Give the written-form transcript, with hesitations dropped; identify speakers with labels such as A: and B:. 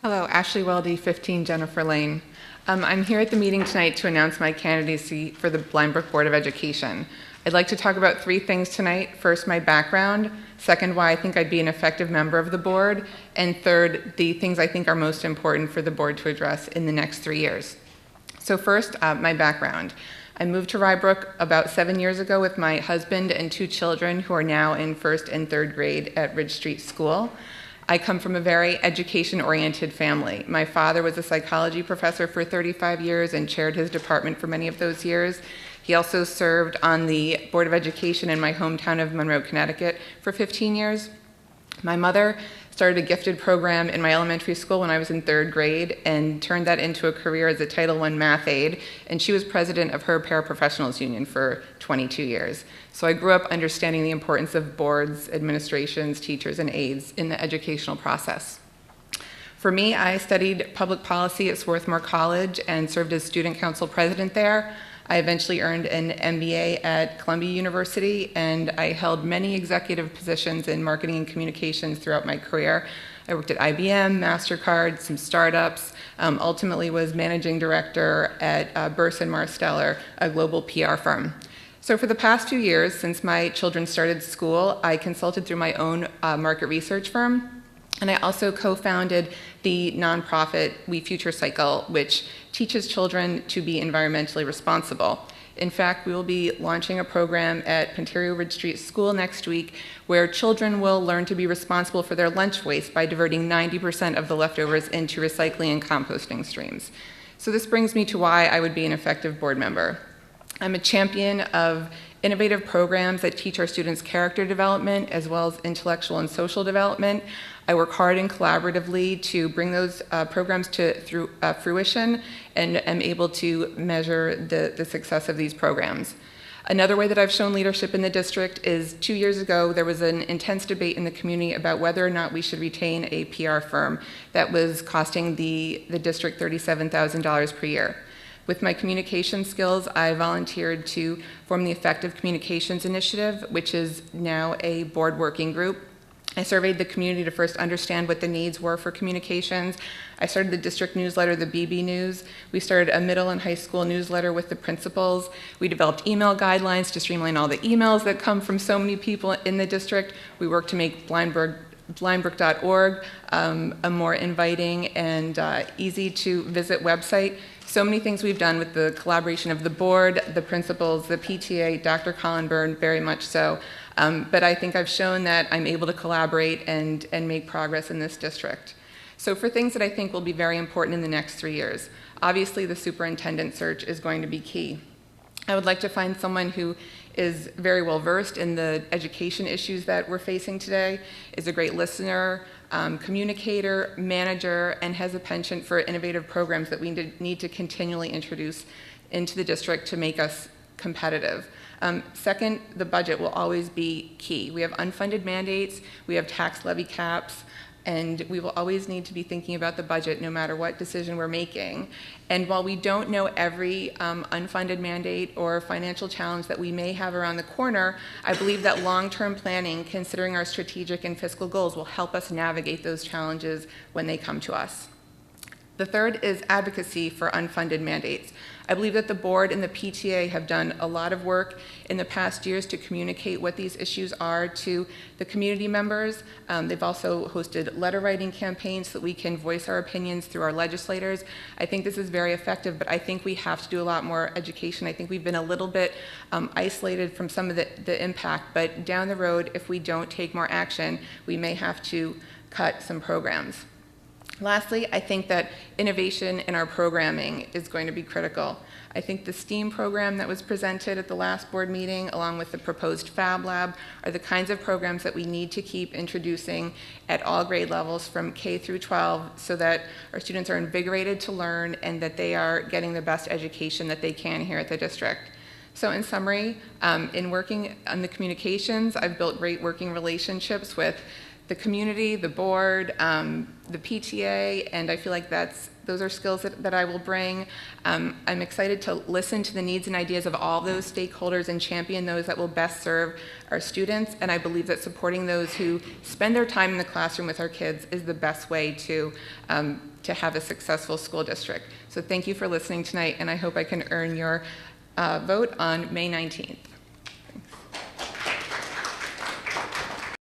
A: Hello, Ashley Welde, 15 Jennifer Lane. I'm here at the meeting tonight to announce my candidacy for the Blind Brook Board of Education. I'd like to talk about three things tonight. First, my background. Second, why I think I'd be an effective member of the board. And third, the things I think are most important for the board to address in the next 3 years. So first, my background. I moved to Rye Brook about 7 years ago with my husband and 2 children who are now in 1st and 3rd grade at Ridge Street School. I come from a very education-oriented family. My father was a psychology professor for 35 years and chaired his department for many of those years. He also served on the Board of Education in my hometown of Monroe, Connecticut for 15 years. My mother started a gifted program in my elementary school when I was in 3rd grade and turned that into a career as a Title I math aide, and she was president of her paraprofessionals union for 22 years. So I grew up understanding the importance of boards, administrations, teachers, and aides in the educational process. For me, I studied public policy at Swarthmore College and served as student council president there. I eventually earned an MBA at Columbia University, and I held many executive positions in marketing and communications throughout my career. I worked at IBM, MasterCard, some startups, ultimately was managing director at Burson Marsteller, a global PR firm. So for the past 2 years, since my children started school, I consulted through my own market research firm. And I also co-founded the nonprofit We Future Cycle, which teaches children to be environmentally responsible. In fact, we will be launching a program at Pontario Ridge Street School next week where children will learn to be responsible for their lunch waste by diverting 90% of the leftovers into recycling and composting streams. So this brings me to why I would be an effective board member. I'm a champion of innovative programs that teach our students character development as well as intellectual and social development. I work hard and collaboratively to bring those programs to fruition and am able to measure the success of these programs. Another way that I've shown leadership in the district is 2 years ago, there was an intense debate in the community about whether or not we should retain a PR firm that was costing the district $37,000 per year. With my communication skills, I volunteered to form the Effective Communications Initiative, which is now a board working group. I surveyed the community to first understand what the needs were for communications. I started the district newsletter, the BB News. We started a middle and high school newsletter with the principals. We developed email guidelines to streamline all the emails that come from so many people in the district. We worked to make blindbrook.org a more inviting and easy to visit website. So many things we've done with the collaboration of the board, the principals, the PTA, Dr. Colin Byrne, very much so. But I think I've shown that I'm able to collaborate and make progress in this district. So for things that I think will be very important in the next 3 years, obviously the superintendent search is going to be key. I would like to find someone who is very well versed in the education issues that we're facing today, is a great listener, communicator, manager, and has a penchant for innovative programs that we need to continually introduce into the district to make us competitive. Second, the budget will always be key. We have unfunded mandates, we have tax levy caps, and we will always need to be thinking about the budget no matter what decision we're making. And while we don't know every unfunded mandate or financial challenge that we may have around the corner, I believe that long-term planning, considering our strategic and fiscal goals, will help us navigate those challenges when they come to us. The third is advocacy for unfunded mandates. I believe that the board and the PTA have done a lot of work in the past years to communicate what these issues are to the community members. They've also hosted letter writing campaigns so that we can voice our opinions through our legislators. I think this is very effective, but I think we have to do a lot more education. I think we've been a little bit isolated from some of the impact, but down the road, if we don't take more action, we may have to cut some programs. Lastly, I think that innovation in our programming is going to be critical. I think the STEAM program that was presented at the last board meeting, along with the proposed Fab Lab, are the kinds of programs that we need to keep introducing at all grade levels from K through 12 so that our students are invigorated to learn and that they are getting the best education that they can here at the district. So in summary, in working on the communications, I've built great working relationships with the community, the board, the PTA, and I feel like that's Those are skills that I will bring. I'm excited to listen to the needs and ideas of all those stakeholders and champion those that will best serve our students. And I believe that supporting those who spend their time in the classroom with our kids is the best way to have a successful school district. So thank you for listening tonight, and I hope I can earn your vote on May 19th.